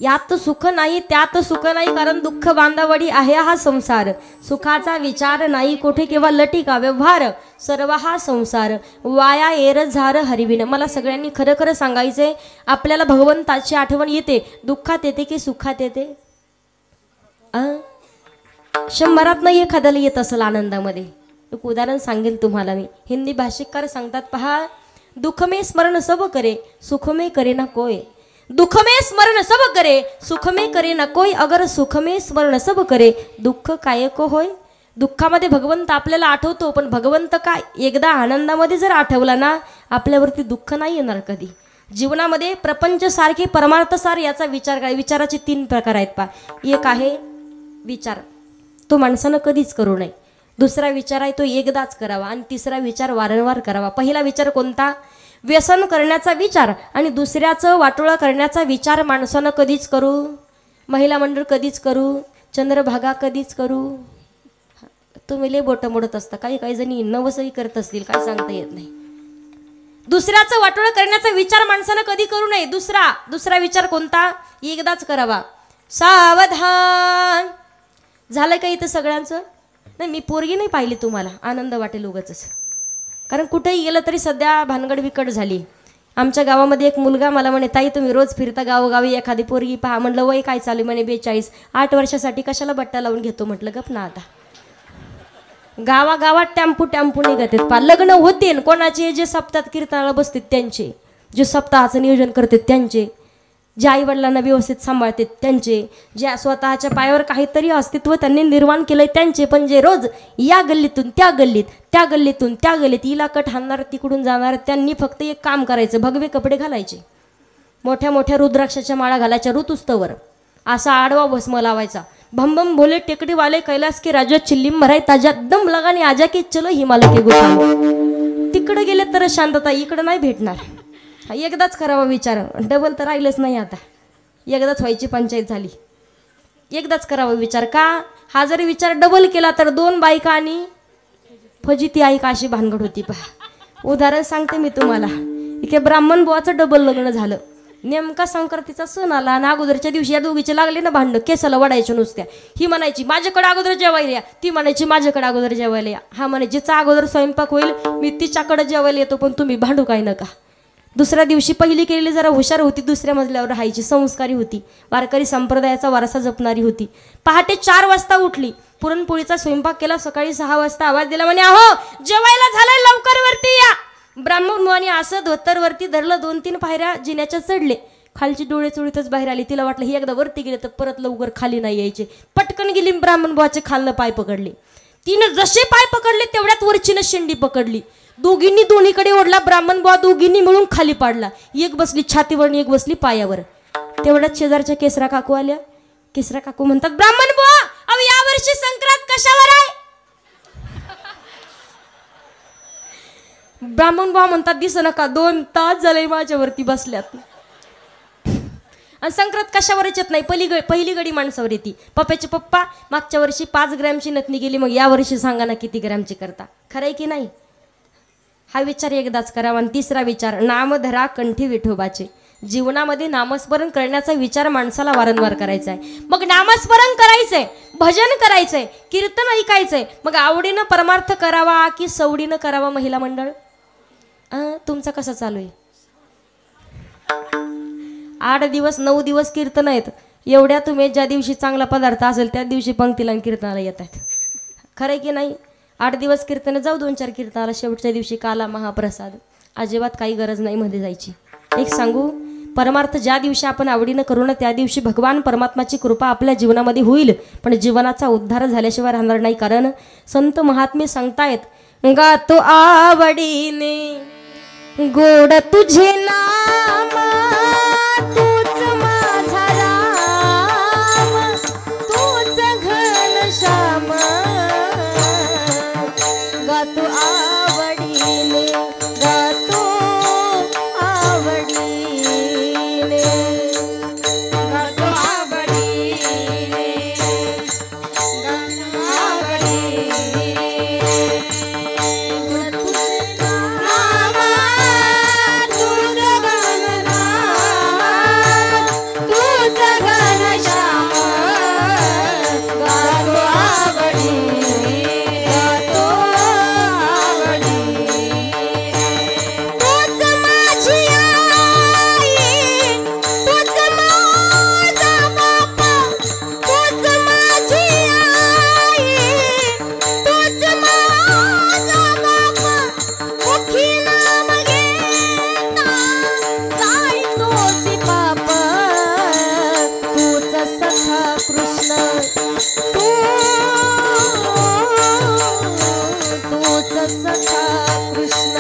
यात सुख नाही त्यात सुख नाही, कारण दुःख बांधावडी आहे हा संसार. सुखाचा विचार नाही कोठे केव्हा लटिका व्यवहार, सर्व हा संसार वाया येर झार हरिविन. मला सगळ्यांनी खरं खरं सांगायचंय, आपल्याला भगवंताची आठवण येते दुःखात येते की सुखात येते? 100त नाही एखाद्याला येत असेल आनंदामध्ये. एक उदाहरण सांगेल तुम्हाला मी. हिंदी भाषिककार सांगतात पहा, दुख में स्मरण सब करे सुख में करे ना कोई. दुख में स्मरण सब करे सुख में करे ना कोई, अगर सुख में स्मरण सब करे दुःख काय को होय. दुःखामध्ये भगवंत आपल्याला आठवतो, पण भगवंत काय एकदा आनंदामध्ये जर आठवला ना, आपल्यावरती दुःख नाही येणार कधी. जीवनामध्ये प्रपंच सारखे परमार्थ सार याचा विचार करा. विचाराचे 3 प्रकार आहेत पहा. एक आहे विचार, तो माणसानं कधीच करू नये. दुसरा विचार आहे तो एकदाच करावा, आणि तिसरा विचार वारंवार करावा. पहिला विचार कोणता? व्यसन करण्याचा विचार, आणि दुसऱ्याचं वाटोळा करण्याचा विचार माणसानं कधीच करू, महिला मंडळ कधीच करू, चंद्रभागा कधीच करू. तुम्ही लय बोटं मोडत असता, काही जणी नवसही करत असतील, काय सांगता येत नाही. दुसऱ्याचं वाटोळा करण्याचा विचार माणसानं कधी करू नये. दुसरा विचार कोणता? एकदाच करावा. सावधान. झालं का इथं सगळ्यांचं? नाही, मी पोरगी नाही पाहिली, तुम्हाला आनंद वाटेल उगाच, कारण कुठेही गेलं तरी सध्या भानगड विकट झाली. आमच्या गावामध्ये एक मुलगा मला म्हणे, ताई तुम्ही रोज फिरता गावोगावी, एखादी पोरगी पहा. म्हणलं वय काय चालू? म्हणे 42. 8 वर्षासाठी कशाला बट्टा लावून घेतो? म्हटलं गप ना आता. गावागावात टॅम्पू निघत आहेत पा. लग्न होते कोणाचे? जे सप्ताहात कीर्तनाला बसतात त्यांचे, जे सप्ताहाचं नियोजन करतात त्यांचे, जे आईवडिलांना व्यवस्थित सांभाळतात त्यांचे, ज्या स्वतःच्या पायावर काहीतरी अस्तित्व त्यांनी निर्माण केलंय त्यांचे. पण जे रोज या गल्लीतून त्या गल्लीत, त्या गल्लीतून त्या गल्लीत इला कट हाणणार, तिकडून जाणार, त्यांनी फक्त एक काम करायचं, भगवे कपडे घालायचे, मोठ्या मोठ्या रुद्राक्षाच्या माळा घालायच्या ऋतुस्तवर, असा आडवा भस्म लावायचा. भम भम भोले टेकडी वाले कैलास के राजा चिल्लीम भराय ताजा दम लगाने आजा के चलो हिमालय के गुफा. तिकडे गेले तर शांतता, इकडे नाही भेटणार. एकदाच करावा विचार, डबल तर राहिलंच नाही आता. एकदाच व्हायची पंचायत झाली. एकदाच करावा विचार. का? हा जरी विचार डबल केला तर 2 बायका आणि फजिती आई का अशी भानगड होती पहा. उदाहरण सांगते मी तुम्हाला. इथे ब्राह्मण बुवाचं डबल लग्न झालं. नेमका संक्रांतीचा सण आला आणि अगोदरच्या दिवशी या दोघीचे लागले ना भांडण, केसाला वडायच्या नुसत्या. ही म्हणायची माझ्याकडे अगोदर जेवायला या, ती म्हणायची माझ्याकडे अगोदर जेवायला या. हा म्हणे जिचा अगोदर स्वयंपाक होईल मी तिच्याकडे जेवायला येतो, पण तुम्ही भांडू काय नका. दुसऱ्या दिवशी पहिली केलेली जरा हुशार होती, दुसऱ्या मजल्यावर राहायची, संस्कारी होती, वारकरी संप्रदायाचा वारसा जपणारी होती. पहाटे 4 वाजता उठली, पुरणपोळीचा स्वयंपाक केला. सकाळी 6 वाजता आवाज दिला, म्हणे अहो जेवायला झालंय, लवकर वरती या. ब्राह्मण मुलांनी असं धोतर वरती धरलं, 2-3 पायऱ्या जिन्याच्या चढले, खालची डोळे चोळीतच बाहेर आली. तिला वाटलं ही एकदा वरती गेले तर परत लवकर खाली नाही यायचे. पटकन गेली, ब्राह्मण बुवाचे खालनं पाय पकडले. तिनं जसे पाय पकडले तेवढ्यात वरचीनं शेंडी पकडली. दोघींनी दोन्हीकडे ओढला. ब्राह्मण बुवा दोघींनी मिळून खाली पाडला. एक बसली छातीवर आणि एक बसली पायावर. तेवढ्यात शेजारच्या केसरा काकू आल्या. केसरा काकू म्हणतात, ब्राह्मण बुवा अहो यावर्षी संक्रांत कशावर आहे? ब्राह्मण बुवा म्हणतात, दिस नका, 2 तास झाले माझ्यावरती बसल्यात. आणि संक्रांत कशावर येत नाही, पहिली गडी माणसावर येते. पप्पाचे पप्पा मागच्या वर्षी 5 ग्रॅमची नथनी गेली, मग यावर्षी सांगा ना किती ग्रॅमची करता. खरंय की नाही? हा विचार एकदाच करावा. आणि तिसरा विचार, नामधरा कंठी विठोबाचे. जीवनामध्ये नामस्मरण करण्याचा विचार माणसाला वारंवार करायचा आहे. मग नामस्मरण करायचंय, भजन करायचंय, कीर्तन ऐकायचंय, मग आवडीनं परमार्थ करावा की सवडीनं करावा? महिला मंडळ तुमचा कसा चालू आहे? 8 दिवस 9 दिवस कीर्तन आहेत. एवढ्या तुम्ही ज्या दिवशी चांगला पदार्थ असेल त्या दिवशी पंक्तीला कीर्तनाला येत आहेत. खरंय की नाही? 8 दिवस कीर्तन जाऊ, 2-4 कीर्तनाला, शेवटच्या दिवशी काला महाप्रसाद. अजिबात काही गरज नाही मध्ये जायची. एक सांगू, परमार्थ ज्या दिवशी आपण आवडीनं करू ना त्या दिवशी भगवान परमात्माची कृपा आपल्या जीवनामध्ये होईल, पण जीवनाचा उद्धार झाल्याशिवाय राहणार नाही. कारण संत महात्मे सांगतायत, गातो आवडीने गोड तुझे नाम, तूच माझा राम, तूच घन श्याम. गातो आवडीने, गातो आवडीने, गातो आवडीने, गातो आवडीने. नाम तुझ सखा कृष्ण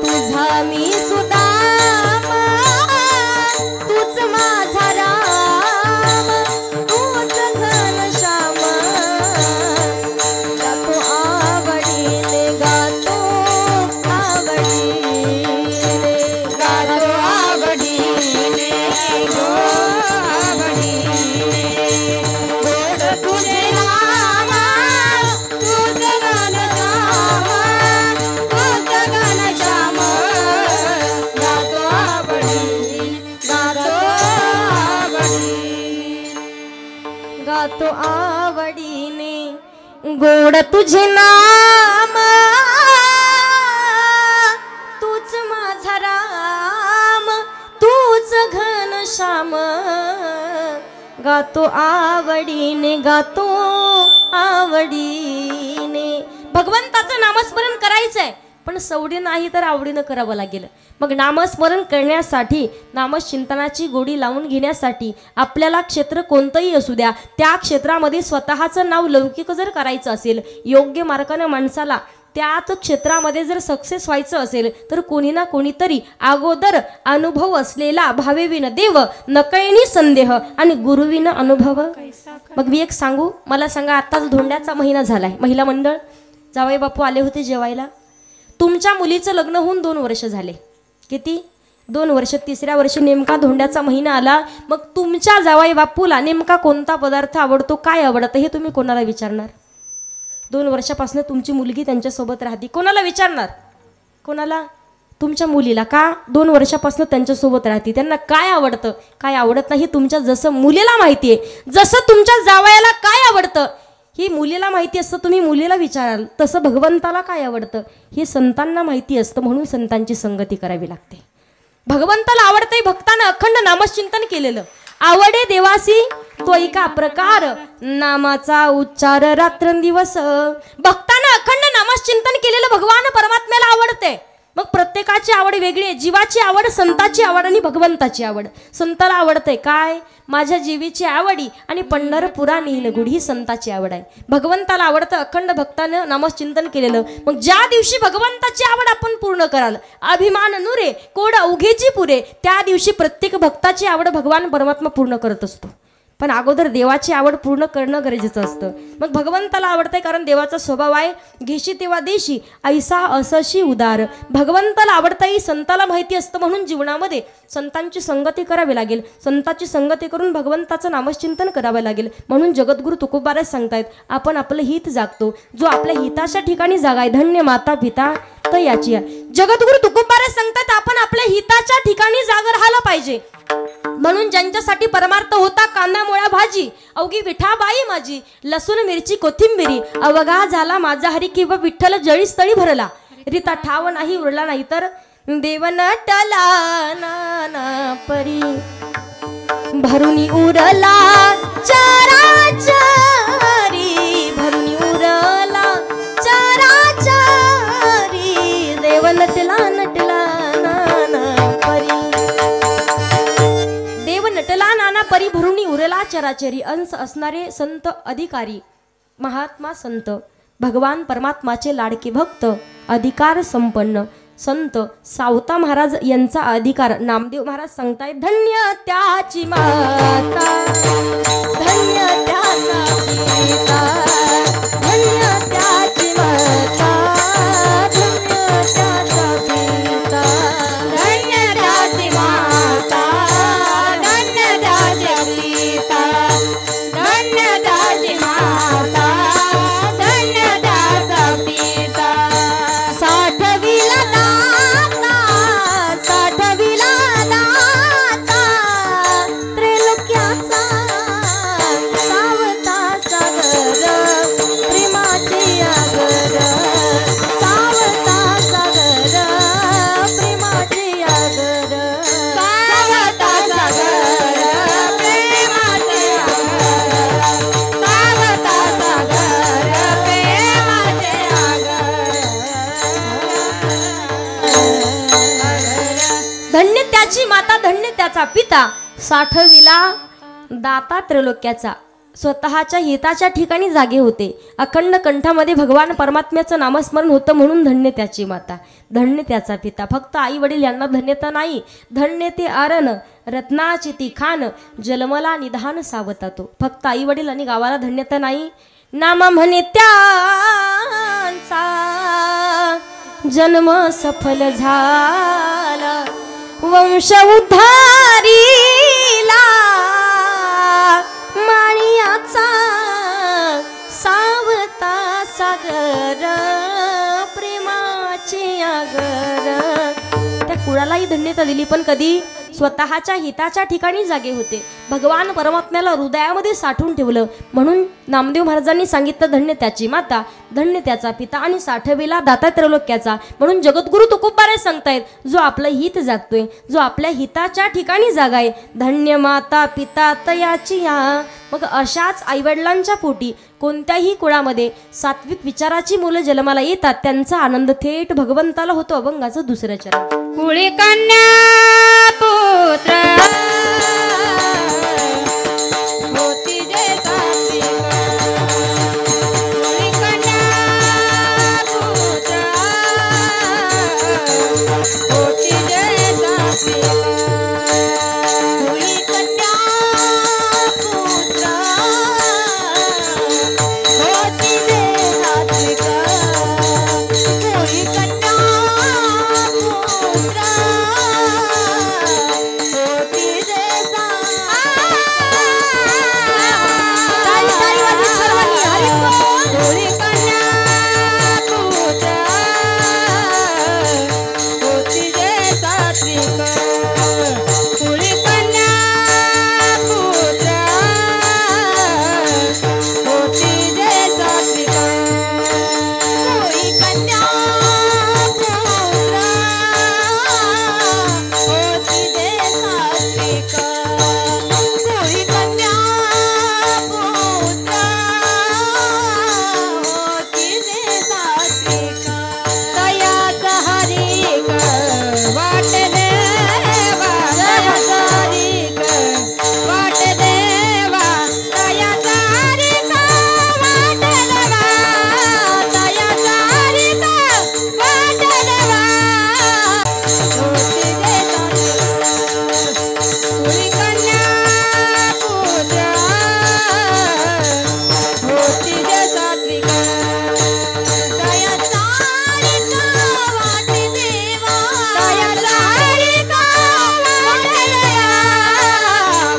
तुझा मी सुदामा तूच माझा राम तूच घनश्याम गातो आवडीने गातो आवडीने गातो आवडीने गो आवडीने गोड तुझे नाम तूच घनश्याम तूच घनश्याम गातो आवडीने गातो आवडीने गोड तुझे नाम तूच माझा राम तूच घनश्याम गातो आवडीने गातो आवडीने. भगवंताचं नामस्मरण करायचंय पण सवडी नाही तर आवडीनं करावं लागेल. मग नामस्मरण करण्यासाठी नामचिंतनाची गोडी लावून घेण्यासाठी आपल्याला क्षेत्र कोणतंही असू द्या त्या क्षेत्रामध्ये स्वतःचं नाव लौकिक जर करायचं असेल योग्य मार्गाने माणसाला त्याच क्षेत्रामध्ये जर सक्सेस व्हायचं असेल तर कोणी ना कोणीतरी अगोदर अनुभव असलेला भावेविन देव नकळणी संदेह आणि गुरुविन अनुभव. मग मी एक सांगू मला सांगा आताच धोंड्याचा महिना झालाय महिला मंडळ जावई बापू आले होते जेवायला. तुमच्या मुलीचं लग्न होऊन 2 वर्ष झाले. किती 2 वर्ष. 3ऱ्या वर्षी नेमका धोंड्याचा महिना आला. मग तुमच्या जावई बापूला नेमका कोणता पदार्थ आवडतो काय आवडतं हे तुम्ही कोणाला विचारणार. 2 वर्षापासून तुमची मुलगी त्यांच्यासोबत राहते कोणाला विचारणार. कोणाला तुमच्या मुलीला. का 2 वर्षापासून त्यांच्यासोबत राहते त्यांना काय आवडतं काय आवडत नाही तुमच्या जसं मुलीला माहिती आहे जसं तुमच्या जावयाला काय आवडतं ही मुलीला माहिती असतं तुम्ही मुलीला विचाराल तसं भगवंताला काय आवडतं हे संतांना माहिती असतं. म्हणून संतांची संगती करावी लागते. भगवंताला आवडतंय भक्तानं अखंड नामचिंतन केलेलं आवडे देवासी तो एका प्रकार नामाचा उच्चार रात्रंदिवस. भक्तानं अखंड नामचिंतन केलेलं भगवान परमात्म्याला आवडते. मग प्रत्येकाची आवड वेगळी आहे. जीवाची आवड संताची आवड आणि भगवंताची आवड. संताला आवडतंय काय माझ्या जीवीची आवडी आणि पंढरपुरा नेल गुढी ही संताची आवड आहे. भगवंताला आवडतं अखंड भक्तानं नामचिंतन केलेलं. मग ज्या दिवशी भगवंताची आवड आपण पूर्ण कराल अभिमान नुरे कोड अवघेची पुरे त्या दिवशी प्रत्येक भक्ताची आवड भगवान परमात्मा पूर्ण करत असतो. पण अगोदर देवाची आवड पूर्ण करणं गरजेचं असतं. मग भगवंताला आवडतंय कारण देवाचा स्वभाव आहे घेशी तेव्हा देशी ऐसा असशी उदार. भगवंताला आवडतंय संताला माहिती असतं म्हणून जीवनामध्ये संतांची संगती करावी लागेल. संतांची संगती करून भगवंताचं नामचिंतन करावं लागेल. म्हणून जगद्गुरु तुकोबाराज सांगतायत आपण आपलं हित जागतो जो आपल्या हिताच्या ठिकाणी जागाय धन्य माता पिता तर याची आहे. जगद्गुरु तुकोबाराज सांगतायत आपण आपल्या हिताच्या ठिकाणी जागा राहायला पाहिजे. म्हणून ज्यांच्यासाठी परमार्थ होता कांदा मुळा भाजी अवघी विठाबाई माझी लसूण मिरची कोथिंबिरी अवघा झाला माझा हरी किंवा विठ्ठल जळी स्थळी भरला रीता ठाव नाही उरला नाही तर देव नटला नाना परी भरुनी उरला चराचरी भरुनी उरला चराचरी देव नटला नटला नाना परी नटला नाना परी भरुणी उरला चराचरी. अंश असणारे संत अधिकारी महात्मा संत भगवान परमात्माचे लाडके भक्त अधिकार संपन्न संत सावता महाराज यांचा अधिकार नामदेव महाराज सांगताय धन्य त्याची माता धन्य त्याचा पिता धन्य त्याची माता धन्य त्याचा पिता धन्य त्याची माता माता धन्य त्याचा पिता साठविला दाता त्रैलोक्याचा स्वतःच्या हिताच्या ठिकाणी जागे होते. अखंड कंठामध्ये भगवान परमात्म्याचं नामस्मरण होतं म्हणून धन्य त्याची माता, धन्य त्याचा पिता. फक्त आई वडील यांना धन्यता नाही, धन्य ते आरण रत्नाची ती खान जन्मला निधान सावता तो. फक्त आई वडील आणि गावाला धन्यता नाही, नाम म्हणे त्यांचा जन्म सफल झाला, वंश उद्धारीला माळियाचा सावता सागर प्रेमाचे आगर. त्या कुळालाही धन्यता दिली, पण कधी स्वतःच्या हिताच्या ठिकाणी जागे होते. भगवान परमात्म्याला हृदयामध्ये साठवून ठेवलं म्हणून नामदेव महाराजांनी सांगितलं धन्य त्याची माता, धन्य त्याचा पिता आणि साठविला दाता त्रैलोक्याचा. म्हणून जगद्गुरु तुकोबारे सांगतायत, जो आपलं हित जागतोय, जो आपल्या हिताच्या ठिकाणी जागाय, धन्य माता पिता तयाची या. मग अशाच आईवडिलांच्या पोटी कोणत्याही कुळामध्ये सात्विक विचाराची मुलं जन्माला येतात, त्यांचा आनंद थेट भगवंताला होतो. अभंगाचं दुसरं चरण. कुळी कन्या पुत्र होती जे सात्विक, कुळी कन्या पुत्र होती जे सात्विक, कुळी कन्या पुत्र होती जे सात्विक, कुळी कन्या पुत्र होती जे कुळी कन्या पुत्र होती जे सात्विक, कुळी कन्या पुत्र होती जे सात्विक, कुळी कन्या पुत्र होती जे सात्विक, कुळी कन्या पुत्र होती जे सात्विक. तयाचा हरिक वाट देवा, तयाचा हरिक वाट देवा, तयाचा हरिक वाट देवा, तयाचा हरिक वाट देवा, होती जे सात्विक, कुळी कन्या पुत्र होती जे सात्विक, तयाचा हरिक वाट देवा, तयाचा हरिक वाट देवा,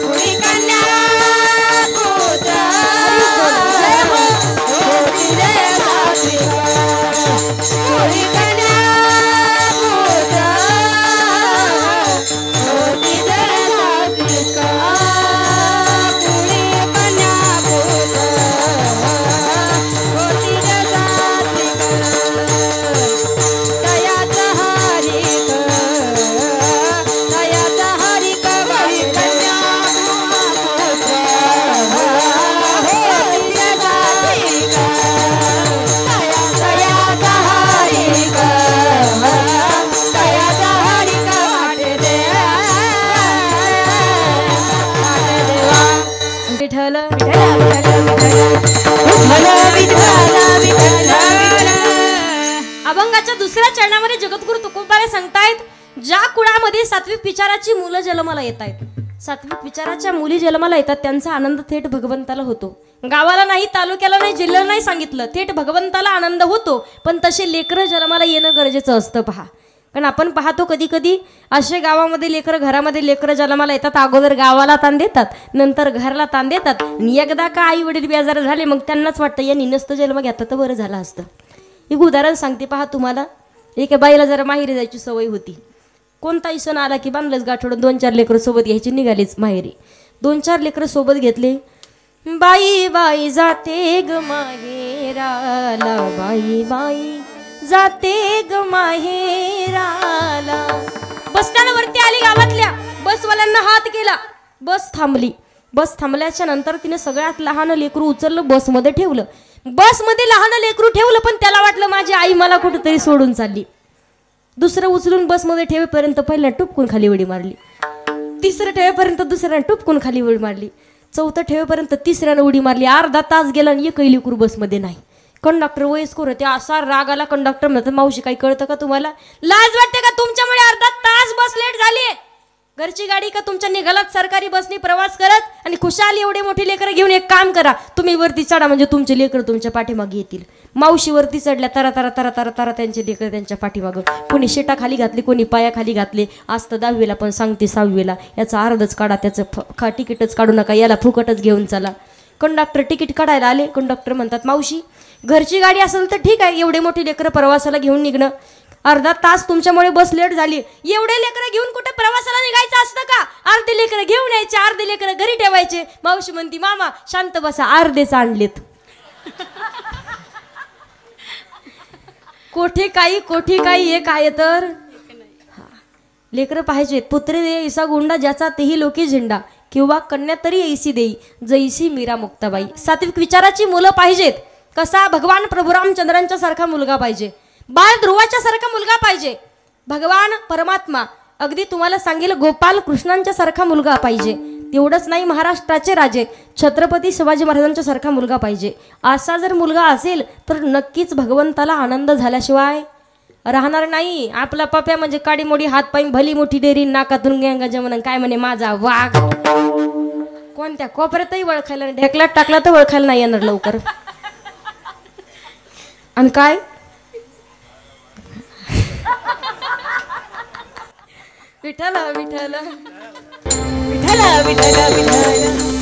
कुळी कन्या पुत्र होती जे सात्विक, कुळी कन्या पुत्र होती जे सात्विक, कुळी कन्या पुत्र होती जे सात्विक, तयाचा हरिक तयाचा हरिक कुळी कन्या पुत्र होती जे सात्विक, तयाचा हरिक तयाचा हरिक वाट देवा, वाट देवा. विठ्ठल अभंगाच्या दुसऱ्या चरणामध्ये जगद्गुरु तुकोबारे सांगतायत, ज्या कुळामध्ये सात्विक विचाराची मुलं जन्माला येत आहेत, सात्विक विचाराच्या मुली जन्माला येतात, त्यांचा आनंद थेट भगवंताला होतो. गावाला नाही, तालुक्याला नाही, जिल्ह्याला नाही सांगितलं, थेट भगवंताला आनंद होतो. पण तसे लेकरं जन्माला येणं गरजेचं असतं. पहा, कारण आपण पाहतो कधी कधी असे गावामध्ये लेकरं, घरामध्ये लेकरं जन्माला येतात, अगोदर गावाला ताण देतात, नंतर घराला ताण देतात, आणि एकदा का आई वडील बेजार झाले मग त्यांनाच वाटतं यांनी नसतं जन्म घेतला तर बरं झालं असतं. एक उदाहरण सांगते पहा तुम्हाला. एका बाईला जरा माहेरी जायची सवय होती. कोणताही सण आला की बांधलंच गाठोडून 2-4 लेकरं सोबत घ्यायची, निघालीच माहेरी. 2-4 लेकरं सोबत घेतले, बाई बाई जाते ग माहेराला, बाई बाई जाते ग माहेराला. बस स्टँडवरती आली गावातल्या, बसवाल्यांना हात केला, बस थांबली. बस थांबल्याच्या नंतर तिने सगळ्यात लहान लेकरू उचललं, बसमध्ये ठेवलं. बसमध्ये लहान लेकरू ठेवलं, पण त्याला वाटलं माझी आई मला कुठेतरी सोडून चालली. दुसरं उचलून बसमध्ये ठेवेपर्यंत पहिल्या टुपकून खाली उडी मारली, तिसरं ठेवेपर्यंत दुसऱ्या टुपकून खाली उडी मारली, चौथं ठेवेपर्यंत तिसऱ्यानं उडी मारली. अर्धा तास गेला आणि एकही लेकरू बसमध्ये नाही. कंडक्टर वयस्कर होते. असा राग आला. कंडक्टर म्हणतात मावशी काही कळतं का तुम्हाला? लाज वाटते का? तुमच्यामुळे अर्धा तास बस लेट झाली. घरची गाडी का तुमच्या निघालात सरकारी बसनी प्रवास करत आणि खुशाल एवढे मोठे लेकरं घेऊन एक काम करा, तुम्ही वरती चढा म्हणजे तुमचे लेकरं तुमच्या पाठीमागे येतील. मावशी वरती चढल्या. तरा तरा तरा तरा तरा त्यांचे लेकरं त्यांच्या पाठीमागं. कोणी शेटा खाली घातली, कोणी पाया खाली घातले. आज तर 10वीला पण सांगते 6वीला याचा अर्धच काढा, त्याचं तिकीटच काढू नका, याला फुकटच घेऊन चला. कंडक्टर तिकीट काढायला आले. कंडक्टर म्हणतात मावशी घरची गाडी असेल तर ठीक आहे, एवढे मोठे लेकरं प्रवासाला घेऊन निघणं, अर्धा तास तुमच्यामुळे बस लेट झाली. एवढे लेकरं घेऊन कुठे प्रवासाला निघायचं असतं का? अर्धे लेकरं घेऊन यायचे, अर्धे लेकरं घरी ठेवायचे. मावशी म्हणती मामा शांत बसा, अर्धेच आणलेत. कोठे काही एक आहे तर लेकरं पाहिजेत. पुत्रे दे ऐसा गुंडा ज्याचा तेही लोकी झेंडा, किंवा कन्या तरी ऐसी देई जैसी मीरा मुक्ताबाई. सात्विक विचाराची मुलं पाहिजेत. कसा? भगवान प्रभू रामचंद्रांच्या सारखा मुलगा पाहिजे, बाळ ध्रुवाच्या सारखा मुलगा पाहिजे. भगवान परमात्मा अगदी तुम्हाला सांगेल गोपाल कृष्णांच्या सारखा मुलगा पाहिजे. तेवढंच नाही, महाराष्ट्राचे राजे छत्रपती शिवाजी महाराजांच्या सारखा मुलगा पाहिजे. असा जर मुलगा असेल तर नक्कीच भगवंताला आनंद झाल्याशिवाय राहणार नाही. आपला पप्या म्हणजे काडीमोडी हात पाय भली मोठी डेरी नाकातून गंगा जमन काय म्हणे माझा वाघ. कोणत्या कोपऱ्यातही वळखायला, ढेकल्यात टाकला तर वळखायला नाही येणार लवकर. आणि काय विठ्ठल विठ्ठल विठ्ठल विठ्ठल विठ्ठल